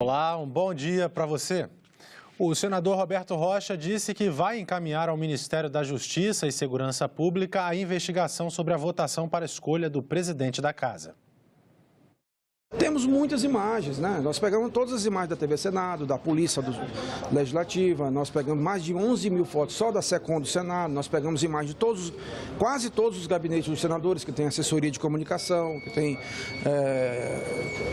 Olá, um bom dia para você. O senador Roberto Rocha disse que vai encaminhar ao Ministério da Justiça e Segurança Pública a investigação sobre a votação para a escolha do presidente da Casa. Temos muitas imagens, né? Nós pegamos todas as imagens da TV Senado, da Polícia Legislativa, nós pegamos mais de 11 mil fotos só da SECOM do Senado, nós pegamos imagens de quase todos os gabinetes dos senadores, que tem assessoria de comunicação, que tem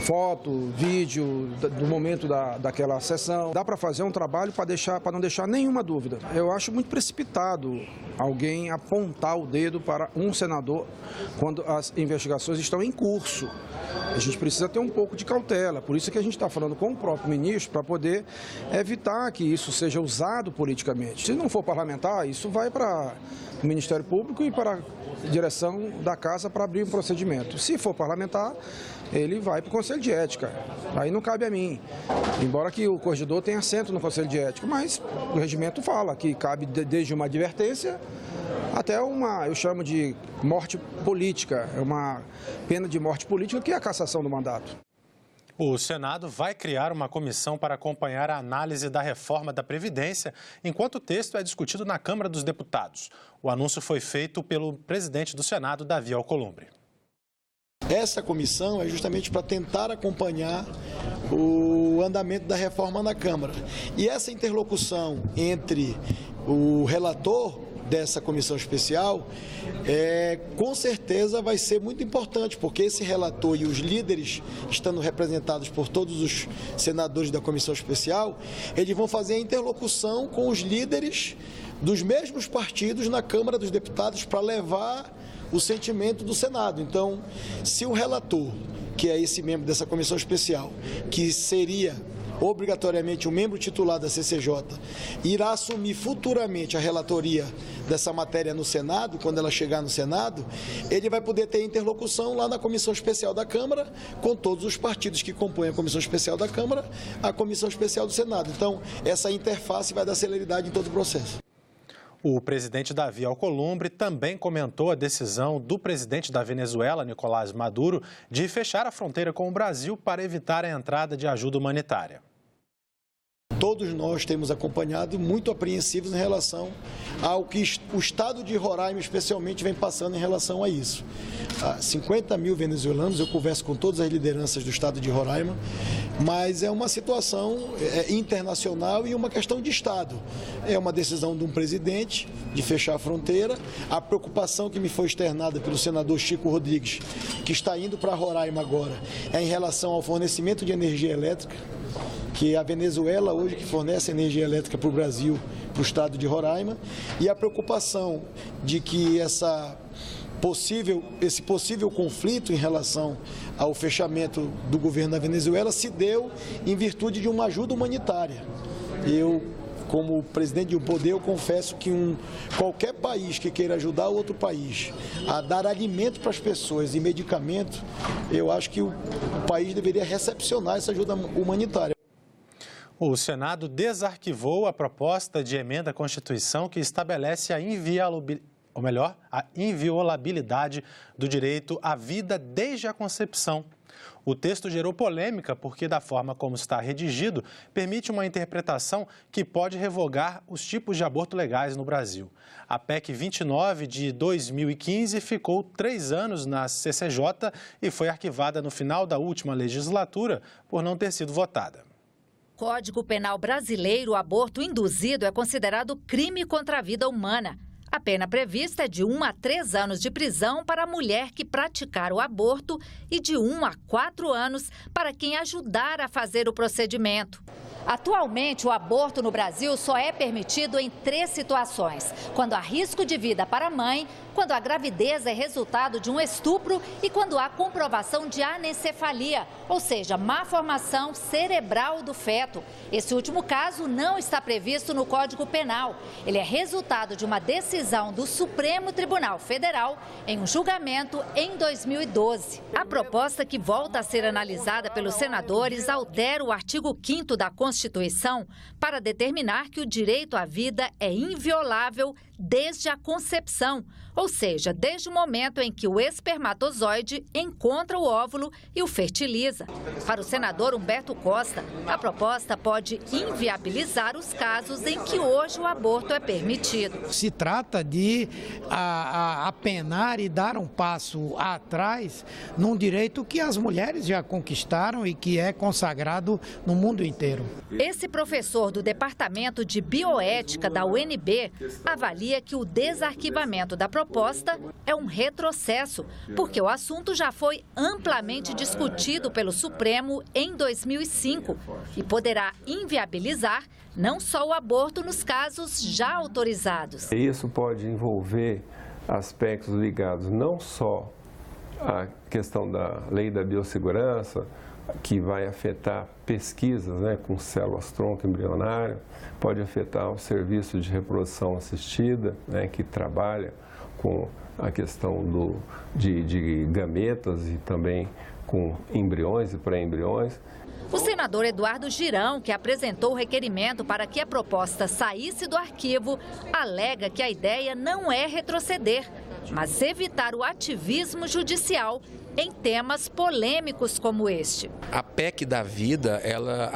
foto, vídeo do momento daquela sessão. Dá para fazer um trabalho para não deixar nenhuma dúvida. Eu acho muito precipitado alguém apontar o dedo para um senador quando as investigações estão em curso. A gente precisa ter um pouco de cautela, por isso que a gente está falando com o próprio ministro para poder evitar que isso seja usado politicamente. Se não for parlamentar, isso vai para o Ministério Público e para a direção da Casa para abrir um procedimento. Se for parlamentar, ele vai para o Conselho de Ética. Aí não cabe a mim, embora que o corregedor tenha assento no Conselho de Ética, mas o regimento fala que cabe desde uma advertência até eu chamo de morte política, é uma pena de morte política que é a cassação do mandato. O Senado vai criar uma comissão para acompanhar a análise da reforma da Previdência, enquanto o texto é discutido na Câmara dos Deputados. O anúncio foi feito pelo presidente do Senado, Davi Alcolumbre. Essa comissão é justamente para tentar acompanhar o andamento da reforma na Câmara. E essa interlocução entre o relator dessa comissão especial, com certeza vai ser muito importante, porque esse relator e os líderes, estando representados por todos os senadores da comissão especial, eles vão fazer a interlocução com os líderes dos mesmos partidos na Câmara dos Deputados para levar o sentimento do Senado. Então, se o relator, que é esse membro dessa comissão especial, que seria obrigatoriamente um membro titular da CCJ, irá assumir futuramente a relatoria dessa matéria no Senado, quando ela chegar no Senado, ele vai poder ter interlocução lá na Comissão Especial da Câmara, com todos os partidos que compõem a Comissão Especial da Câmara, a Comissão Especial do Senado. Então, essa interface vai dar celeridade em todo o processo. O presidente Davi Alcolumbre também comentou a decisão do presidente da Venezuela, Nicolás Maduro, de fechar a fronteira com o Brasil para evitar a entrada de ajuda humanitária. Todos nós temos acompanhado muito apreensivos em relação ao que o estado de Roraima, especialmente, vem passando em relação a isso. 50 mil venezuelanos, eu converso com todas as lideranças do estado de Roraima, mas é uma situação internacional e uma questão de estado. É uma decisão de um presidente de fechar a fronteira. A preocupação que me foi externada pelo senador Chico Rodrigues, que está indo para Roraima agora, é em relação ao fornecimento de energia elétrica, que a Venezuela hoje que fornece energia elétrica para o Brasil, para o estado de Roraima, e a preocupação de que esse possível conflito em relação ao fechamento do governo da Venezuela se deu em virtude de uma ajuda humanitária. Eu, como presidente de um poder, eu confesso que qualquer país que queira ajudar outro país a dar alimento para as pessoas e medicamento, eu acho que o país deveria recepcionar essa ajuda humanitária. O Senado desarquivou a proposta de emenda à Constituição que estabelece a inviolabilidade do direito à vida desde a concepção. O texto gerou polêmica porque, da forma como está redigido, permite uma interpretação que pode revogar os tipos de aborto legais no Brasil. A PEC 29 de 2015 ficou 3 anos na CCJ e foi arquivada no final da última legislatura por não ter sido votada. Código Penal brasileiro, o aborto induzido é considerado crime contra a vida humana. A pena prevista é de 1 a 3 anos de prisão para a mulher que praticar o aborto e de 1 a 4 anos para quem ajudar a fazer o procedimento. Atualmente, o aborto no Brasil só é permitido em 3 situações: quando há risco de vida para a mãe, quando a gravidez é resultado de um estupro e quando há comprovação de anencefalia, ou seja, má formação cerebral do feto. Esse último caso não está previsto no Código Penal. Ele é resultado de uma decisão do Supremo Tribunal Federal em um julgamento em 2012. A proposta, que volta a ser analisada pelos senadores, altera o artigo 5º da Constituição Constituição para determinar que o direito à vida é inviolável desde a concepção, ou seja, desde o momento em que o espermatozoide encontra o óvulo e o fertiliza. Para o senador Humberto Costa, a proposta pode inviabilizar os casos em que hoje o aborto é permitido. Se trata de apenar e dar um passo atrás num direito que as mulheres já conquistaram e que é consagrado no mundo inteiro. Esse professor do Departamento de Bioética da UNB avalia que o desarquivamento da proposta é um retrocesso, porque o assunto já foi amplamente discutido pelo Supremo em 2005 e poderá inviabilizar não só o aborto nos casos já autorizados. Isso pode envolver aspectos ligados não só à questão da lei da biossegurança, que vai afetar pesquisas, com células-tronco embrionário, pode afetar o serviço de reprodução assistida, que trabalha com a questão de gametas e também com embriões e pré-embriões. O senador Eduardo Girão, que apresentou o requerimento para que a proposta saísse do arquivo, alega que a ideia não é retroceder, mas evitar o ativismo judicial em temas polêmicos como este. A PEC da vida, ela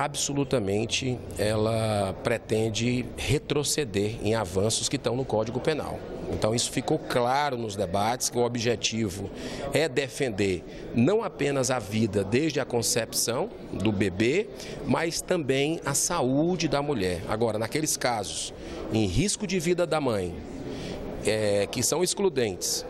pretende retroceder em avanços que estão no Código Penal. Então isso ficou claro nos debates, que o objetivo é defender não apenas a vida desde a concepção do bebê, mas também a saúde da mulher. Agora, naqueles casos em risco de vida da mãe, que são excludentes,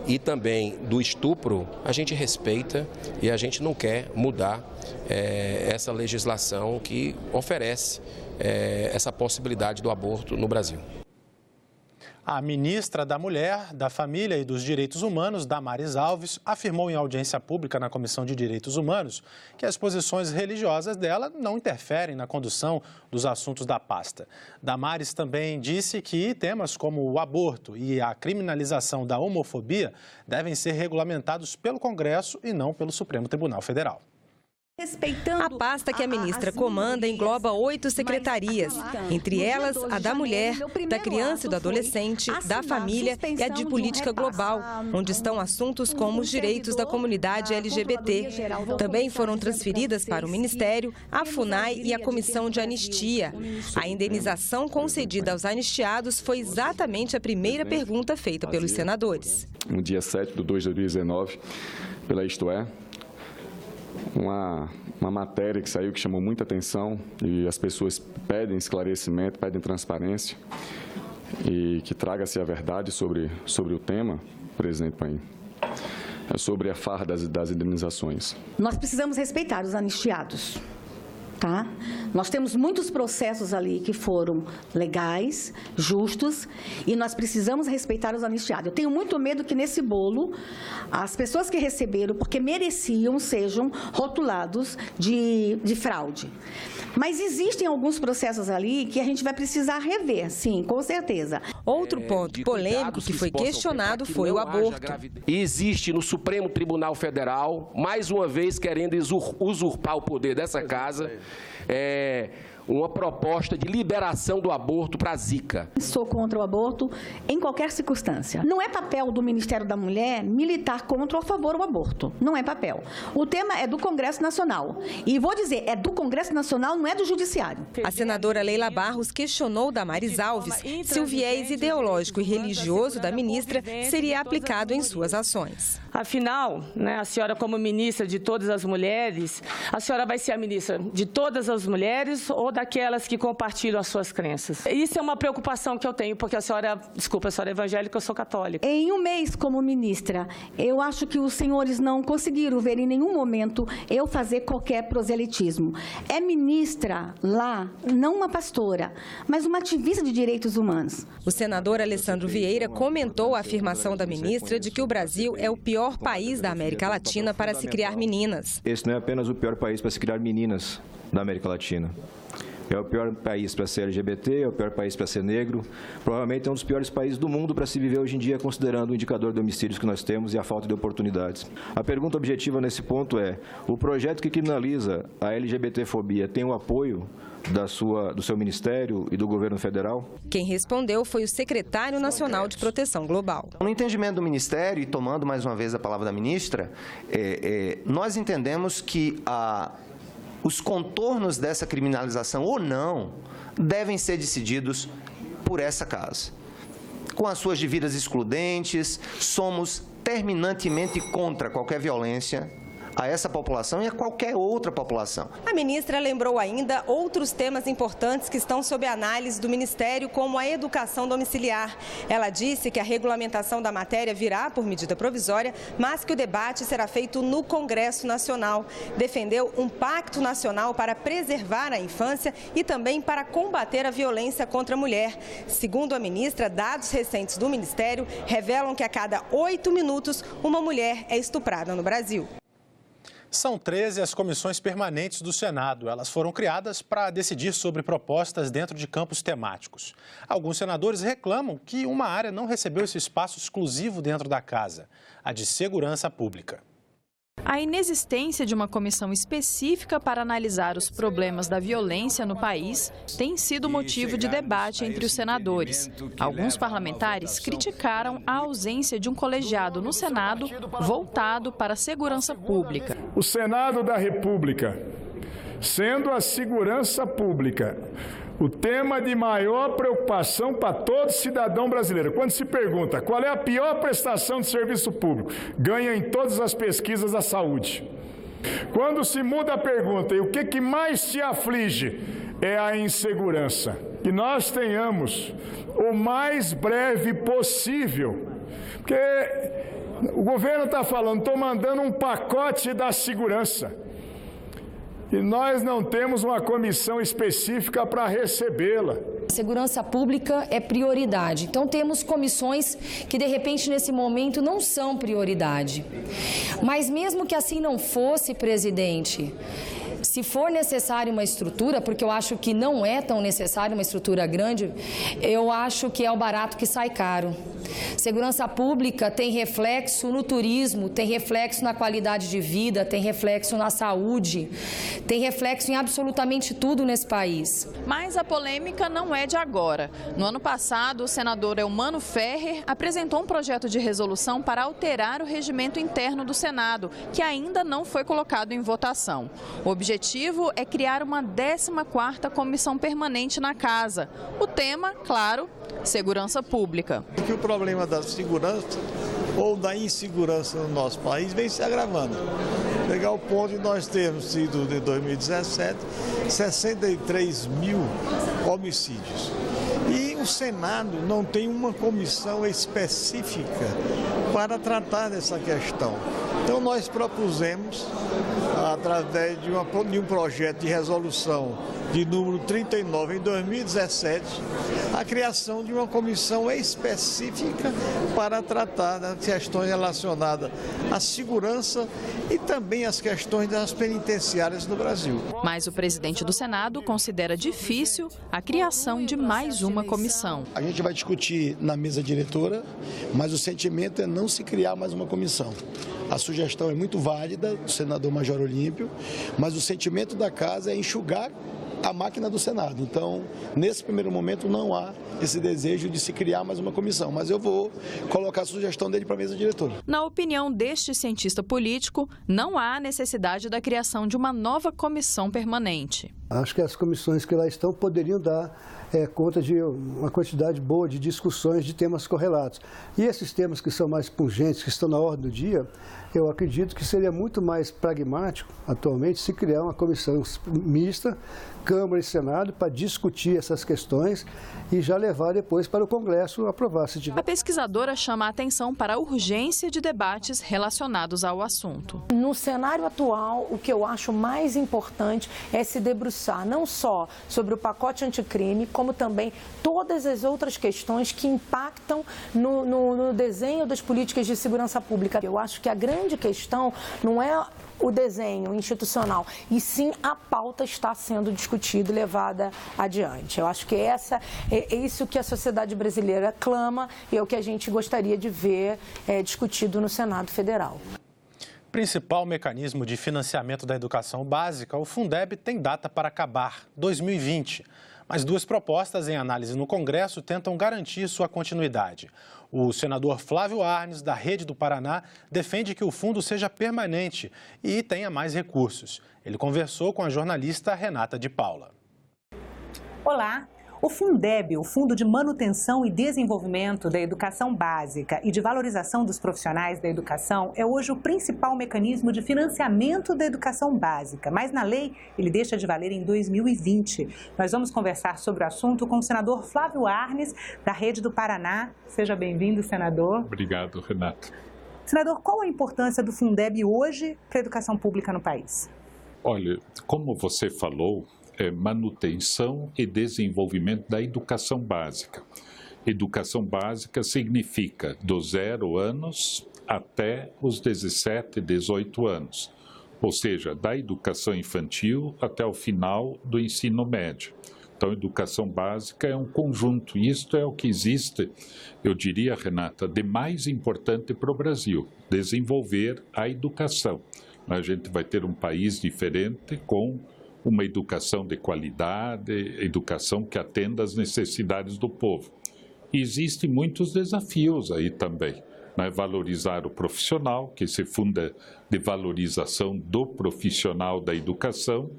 e também do estupro, a gente respeita e a gente não quer mudar essa legislação que oferece essa possibilidade do aborto no Brasil. A ministra da Mulher, da Família e dos Direitos Humanos, Damares Alves, afirmou em audiência pública na Comissão de Direitos Humanos que as posições religiosas dela não interferem na condução dos assuntos da pasta. Damares também disse que temas como o aborto e a criminalização da homofobia devem ser regulamentados pelo Congresso e não pelo Supremo Tribunal Federal. A pasta que a ministra comanda engloba 8 secretarias, entre elas a da mulher, da criança e do adolescente, da família e a de política global, onde estão assuntos como os direitos da comunidade LGBT. Também foram transferidas para o Ministério, a FUNAI e a Comissão de Anistia. A indenização concedida aos anistiados foi exatamente a primeira pergunta feita pelos senadores. No dia 7/2 de 2019, pela Isto É, uma matéria que saiu que chamou muita atenção e as pessoas pedem esclarecimento, pedem transparência e que traga-se a verdade sobre o tema, presidente Paim, sobre a farra das indenizações. Nós precisamos respeitar os anistiados. Tá? Nós temos muitos processos ali que foram legais, justos, e nós precisamos respeitar os anistiados. Eu tenho muito medo que nesse bolo, as pessoas que receberam, porque mereciam, sejam rotulados de fraude. Mas existem alguns processos ali que a gente vai precisar rever, sim, com certeza. Outro ponto polêmico que foi questionado foi o aborto. Existe no Supremo Tribunal Federal, mais uma vez querendo usurpar o poder dessa casa, uma proposta de liberação do aborto para a Zika. Sou contra o aborto em qualquer circunstância. Não é papel do Ministério da Mulher militar contra ou a favor do aborto. Não é papel. O tema é do Congresso Nacional. E vou dizer, é do Congresso Nacional, não é do Judiciário. A senadora Leila Barros questionou Damares Alves se o viés ideológico e religioso da ministra seria aplicado em suas ações. Afinal, a senhora como ministra de todas as mulheres, a senhora vai ser a ministra de todas as mulheres ou daquelas que compartilham as suas crenças? Isso é uma preocupação que eu tenho, porque a senhora é evangélica, eu sou católica. Em um mês como ministra, eu acho que os senhores não conseguiram ver em nenhum momento eu fazer qualquer proselitismo. É ministra lá, não uma pastora, mas uma ativista de direitos humanos. O senador Alessandro Vieira comentou a afirmação da ministra de que o Brasil é o pior país da América Latina para se criar meninas. Esse não é apenas o pior país para se criar meninas da América Latina. É o pior país para ser LGBT, é o pior país para ser negro. Provavelmente é um dos piores países do mundo para se viver hoje em dia, considerando o indicador de homicídios que nós temos e a falta de oportunidades. A pergunta objetiva nesse ponto é: o projeto que criminaliza a LGBTfobia tem o apoio do seu ministério e do governo federal? Quem respondeu foi o secretário nacional de Proteção Global. No entendimento do Ministério, e tomando mais uma vez a palavra da ministra, nós entendemos que os contornos dessa criminalização ou não devem ser decididos por essa casa. Com as suas devidas excludentes, somos terminantemente contra qualquer violência a essa população e a qualquer outra população. A ministra lembrou ainda outros temas importantes que estão sob análise do Ministério, como a educação domiciliar. Ela disse que a regulamentação da matéria virá por medida provisória, mas que o debate será feito no Congresso Nacional. Defendeu um pacto nacional para preservar a infância e também para combater a violência contra a mulher. Segundo a ministra, dados recentes do Ministério revelam que a cada 8 minutos uma mulher é estuprada no Brasil. São 13 as comissões permanentes do Senado. Elas foram criadas para decidir sobre propostas dentro de campos temáticos. Alguns senadores reclamam que uma área não recebeu esse espaço exclusivo dentro da casa, a de segurança pública. A inexistência de uma comissão específica para analisar os problemas da violência no país tem sido motivo de debate entre os senadores. Alguns parlamentares criticaram a ausência de um colegiado no Senado voltado para a segurança pública. O Senado da República, sendo a segurança pública o tema de maior preocupação para todo cidadão brasileiro. Quando se pergunta qual é a pior prestação de serviço público, ganha em todas as pesquisas a saúde. Quando se muda a pergunta, e o que mais te aflige, é a insegurança. Que nós tenhamos o mais breve possível, porque o governo está falando, estou mandando um pacote da segurança. E nós não temos uma comissão específica para recebê-la. Segurança pública é prioridade. Então temos comissões que de repente nesse momento não são prioridade. Mas mesmo que assim não fosse, presidente, se for necessário uma estrutura, porque eu acho que não é tão necessário uma estrutura grande, eu acho que é o barato que sai caro. Segurança pública tem reflexo no turismo, tem reflexo na qualidade de vida, tem reflexo na saúde, tem reflexo em absolutamente tudo nesse país. Mas a polêmica não é de agora. No ano passado, o senador Eumano Ferrer apresentou um projeto de resolução para alterar o regimento interno do Senado, que ainda não foi colocado em votação. O objetivo é criar uma 14ª comissão permanente na casa. O tema, claro, segurança pública. O problema da segurança ou da insegurança no nosso país vem se agravando. Pegar o ponto de nós termos sido, em 2017, 63 mil homicídios. E o Senado não tem uma comissão específica para tratar dessa questão. Então nós propusemos, através de um projeto de resolução de número 39 em 2017, a criação de uma comissão específica para tratar das questões relacionadas à segurança e também as questões das penitenciárias no Brasil. Mas o presidente do Senado considera difícil a criação de mais uma comissão. A gente vai discutir na mesa diretora, mas o sentimento é não se criar mais uma comissão. A sugestão é muito válida do senador Major Olímpio, mas o sentimento da casa é enxugar a máquina do Senado. Então, nesse primeiro momento, não há esse desejo de se criar mais uma comissão, mas eu vou colocar a sugestão dele para a mesa diretora. Na opinião deste cientista político, não há necessidade da criação de uma nova comissão permanente. Acho que as comissões que lá estão poderiam dar conta de uma quantidade boa de discussões de temas correlatos. E esses temas que são mais pungentes, que estão na ordem do dia, eu acredito que seria muito mais pragmático, atualmente, se criar uma comissão mista, Câmara e Senado, para discutir essas questões e já levar depois para o Congresso aprovar. Se tiver. A pesquisadora chama a atenção para a urgência de debates relacionados ao assunto. No cenário atual, o que eu acho mais importante é se debruçar debruçar não só sobre o pacote anticrime, como também todas as outras questões que impactam no desenho das políticas de segurança pública. Eu acho que a grande questão não é o desenho institucional, e sim a pauta está sendo discutida e levada adiante. Eu acho que é isso que a sociedade brasileira clama e é o que a gente gostaria de ver discutido no Senado Federal. Principal mecanismo de financiamento da educação básica, o Fundeb tem data para acabar, 2020. Mas duas propostas em análise no Congresso tentam garantir sua continuidade. O senador Flávio Arnes, da Rede do Paraná, defende que o fundo seja permanente e tenha mais recursos. Ele conversou com a jornalista Renata de Paula. Olá! O Fundeb, o Fundo de Manutenção e Desenvolvimento da Educação Básica e de Valorização dos Profissionais da Educação, é hoje o principal mecanismo de financiamento da educação básica, mas na lei ele deixa de valer em 2020. Nós vamos conversar sobre o assunto com o senador Flávio Arnes, da Rede do Paraná. Seja bem-vindo, senador. Obrigado, Renato. Senador, qual a importância do Fundeb hoje para a educação pública no país? Olha, como você falou, é manutenção e desenvolvimento da educação básica. Educação básica significa dos 0 anos até os 17, 18 anos, ou seja, da educação infantil até o final do ensino médio. Então, educação básica é um conjunto, e isto é o que existe, eu diria, Renata, de mais importante para o Brasil, desenvolver a educação. A gente vai ter um país diferente com uma educação de qualidade, educação que atenda às necessidades do povo. E existem muitos desafios aí também, né? Valorizar o profissional, que se funda de valorização do profissional da educação,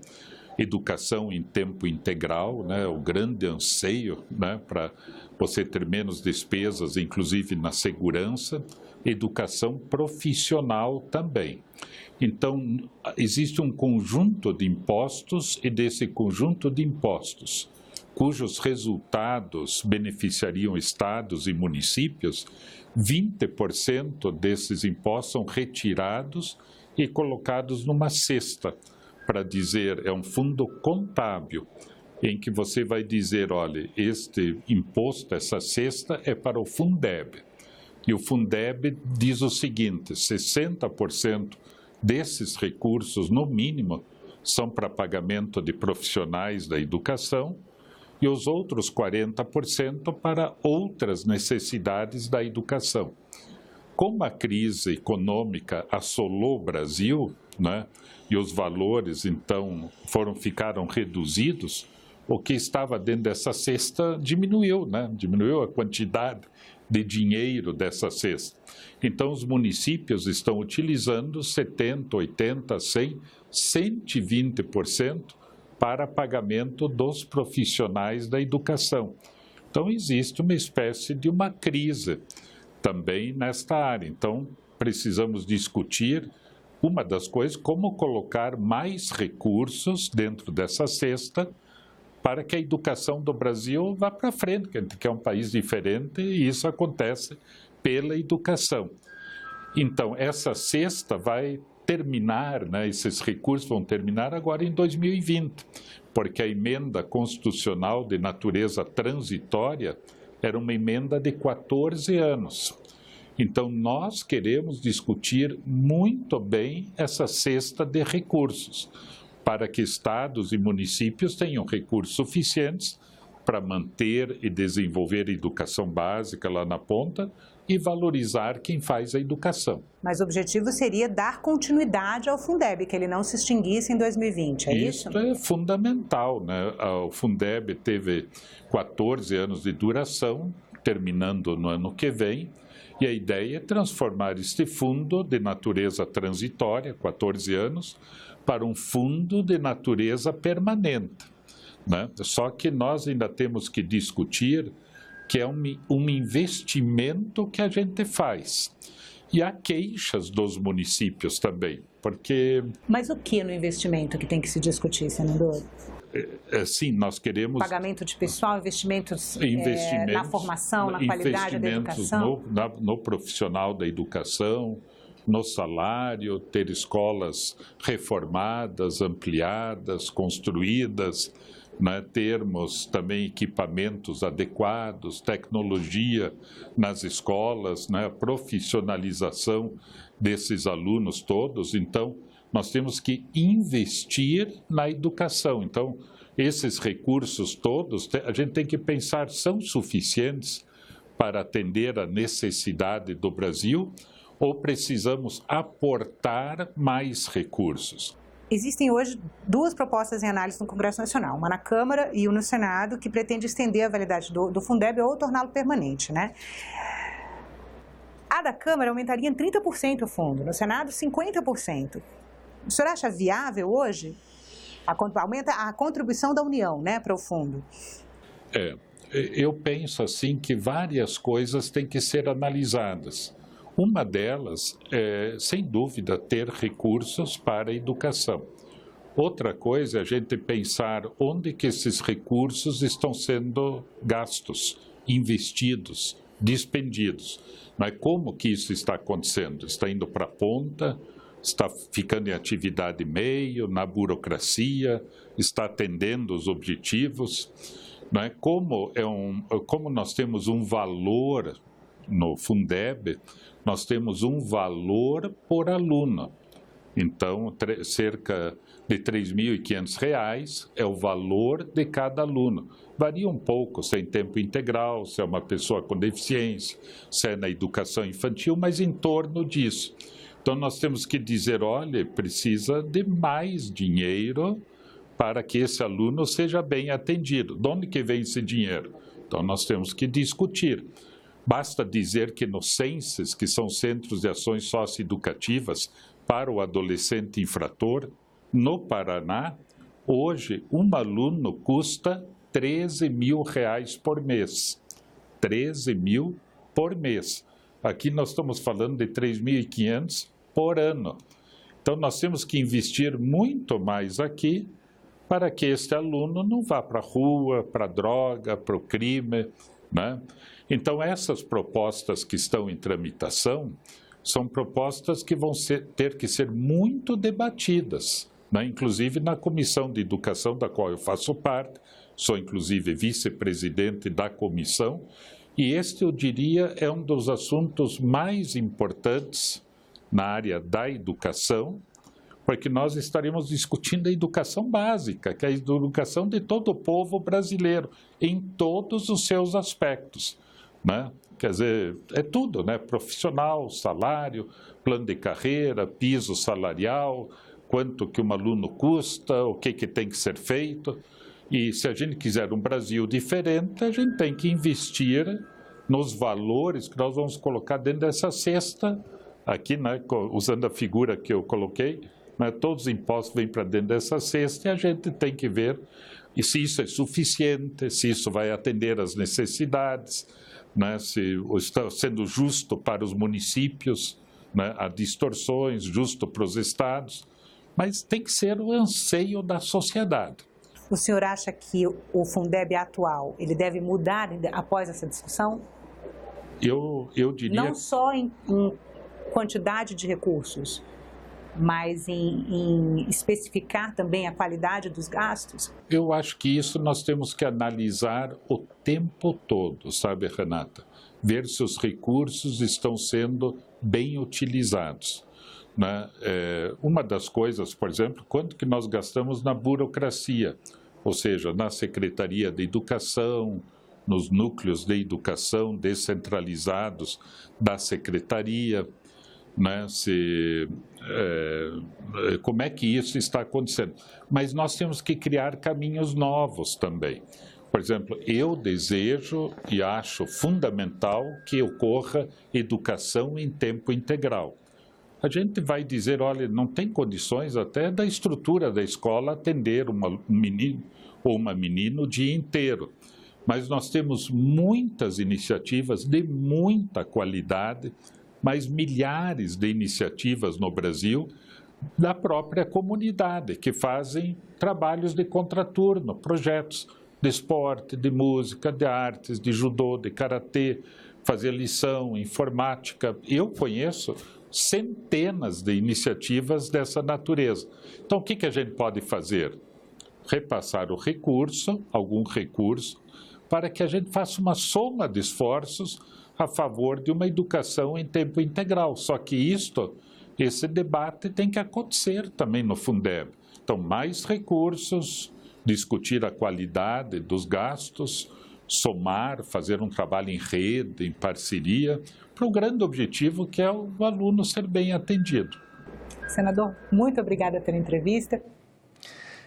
educação em tempo integral, né? O grande anseio, né? Para você ter menos despesas, inclusive na segurança, educação profissional também. Então, existe um conjunto de impostos e desse conjunto de impostos, cujos resultados beneficiariam estados e municípios, 20% desses impostos são retirados e colocados numa cesta, para dizer, é um fundo contábil, em que você vai dizer, olha, este imposto, essa cesta é para o Fundeb. E o Fundeb diz o seguinte, 60% desses recursos, no mínimo, são para pagamento de profissionais da educação e os outros 40% para outras necessidades da educação. Como a crise econômica assolou o Brasil, né, e os valores, então, ficaram reduzidos, o que estava dentro dessa cesta diminuiu, né, diminuiu a quantidade de dinheiro dessa cesta. Então, os municípios estão utilizando 70%, 80%, 100%, 120% para pagamento dos profissionais da educação. Então, existe uma espécie de uma crise também nesta área. Então, precisamos discutir uma das coisas, como colocar mais recursos dentro dessa cesta para que a educação do Brasil vá para frente, que a gente quer um país diferente e isso acontece pela educação. Então, essa cesta vai terminar, né, esses recursos vão terminar agora em 2020, porque a emenda constitucional de natureza transitória era uma emenda de 14 anos. Então, nós queremos discutir muito bem essa cesta de recursos, para que estados e municípios tenham recursos suficientes para manter e desenvolver a educação básica lá na ponta e valorizar quem faz a educação. Mas o objetivo seria dar continuidade ao Fundeb, que ele não se extinguisse em 2020, é isso? Isso é fundamental, né? O Fundeb teve 14 anos de duração, terminando no ano que vem, e a ideia é transformar este fundo de natureza transitória, 14 anos, para um fundo de natureza permanente, né? Só que nós ainda temos que discutir que é um investimento que a gente faz. E há queixas dos municípios também, porque... Mas o que no investimento que tem que se discutir, senador? Sim, nós queremos... Pagamento de pessoal, investimentos na formação, na qualidade da educação? No profissional da educação, no salário, ter escolas reformadas, ampliadas, construídas, né, termos também equipamentos adequados, tecnologia nas escolas, né, profissionalização desses alunos todos. Então, nós temos que investir na educação. Então, esses recursos todos, a gente tem que pensar, são suficientes para atender a necessidade do Brasil ou precisamos aportar mais recursos? Existem hoje duas propostas em análise no Congresso Nacional, uma na Câmara e uma no Senado, que pretende estender a validade do Fundeb ou torná-lo permanente, né? A da Câmara aumentaria em 30% o fundo, no Senado 50%. O senhor acha viável hoje? Aumenta a contribuição da União, né, para o fundo? Eu penso assim que várias coisas têm que ser analisadas. Uma delas é, sem dúvida, ter recursos para a educação. Outra coisa é a gente pensar onde que esses recursos estão sendo gastos, investidos, dispendidos. Mas como que isso está acontecendo? Está indo para a ponta? Está ficando em atividade meio, na burocracia? Está atendendo os objetivos? Né? Como nós temos um valor no Fundeb, nós temos um valor por aluno. Então, cerca de R$ 3.500 é o valor de cada aluno. Varia um pouco se é em tempo integral, se é uma pessoa com deficiência, se é na educação infantil, mas em torno disso. Então, nós temos que dizer, olha, precisa de mais dinheiro para que esse aluno seja bem atendido. De onde que vem esse dinheiro? Então, nós temos que discutir. Basta dizer que nos CENSES, que são Centros de Ações Socioeducativas para o Adolescente Infrator, no Paraná, hoje, um aluno custa R$ 13.000 por mês. 13 mil por mês. Aqui nós estamos falando de 3.500 por ano. Então, nós temos que investir muito mais aqui para que este aluno não vá para a rua, para a droga, para o crime, né? Então, essas propostas que estão em tramitação são propostas que vão ter que ser muito debatidas, né? Inclusive na Comissão de Educação, da qual eu faço parte, sou inclusive vice-presidente da comissão, e este, eu diria, é um dos assuntos mais importantes na área da educação, porque nós estaremos discutindo a educação básica, que é a educação de todo o povo brasileiro, em todos os seus aspectos, né? Quer dizer, é tudo, né? Profissional, salário, plano de carreira, piso salarial, quanto que um aluno custa, o que tem que ser feito. E se a gente quiser um Brasil diferente, a gente tem que investir nos valores que nós vamos colocar dentro dessa cesta, aqui, né? Usando a figura que eu coloquei, né? Todos os impostos vêm para dentro dessa cesta e a gente tem que ver se isso é suficiente, se isso vai atender às necessidades, né, se está sendo justo para os municípios, né, há distorções, justo para os estados, mas tem que ser o anseio da sociedade. O senhor acha que o Fundeb atual, ele deve mudar após essa discussão? Eu diria... Não só em quantidade de recursos, mas em especificar também a qualidade dos gastos? Eu acho que isso nós temos que analisar o tempo todo, sabe, Renata? Ver se os recursos estão sendo bem utilizados, né? Uma das coisas, por exemplo, quanto que nós gastamos na burocracia, ou seja, na Secretaria de Educação, nos núcleos de educação descentralizados da Secretaria, né, como é que isso está acontecendo. Mas nós temos que criar caminhos novos também. Por exemplo, eu desejo e acho fundamental que ocorra educação em tempo integral. A gente vai dizer, olha, não tem condições até da estrutura da escola atender um menino ou uma menina o dia inteiro. Mas nós temos muitas iniciativas de muita qualidade, mas milhares de iniciativas no Brasil da própria comunidade, que fazem trabalhos de contraturno, projetos de esporte, de música, de artes, de judô, de karatê, fazer lição, informática. Eu conheço centenas de iniciativas dessa natureza. Então, o que a gente pode fazer? Repassar o recurso, algum recurso, para que a gente faça uma soma de esforços a favor de uma educação em tempo integral. Só que esse debate tem que acontecer também no Fundeb. Então, mais recursos, discutir a qualidade dos gastos, somar, fazer um trabalho em rede, em parceria, para o grande objetivo que é o aluno ser bem atendido. Senador, muito obrigada pela entrevista.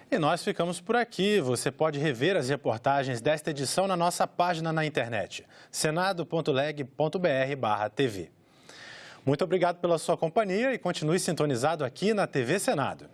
E nós ficamos por aqui. Você pode rever as reportagens desta edição na nossa página na internet, senado.leg.br/tv. Muito obrigado pela sua companhia e continue sintonizado aqui na TV Senado.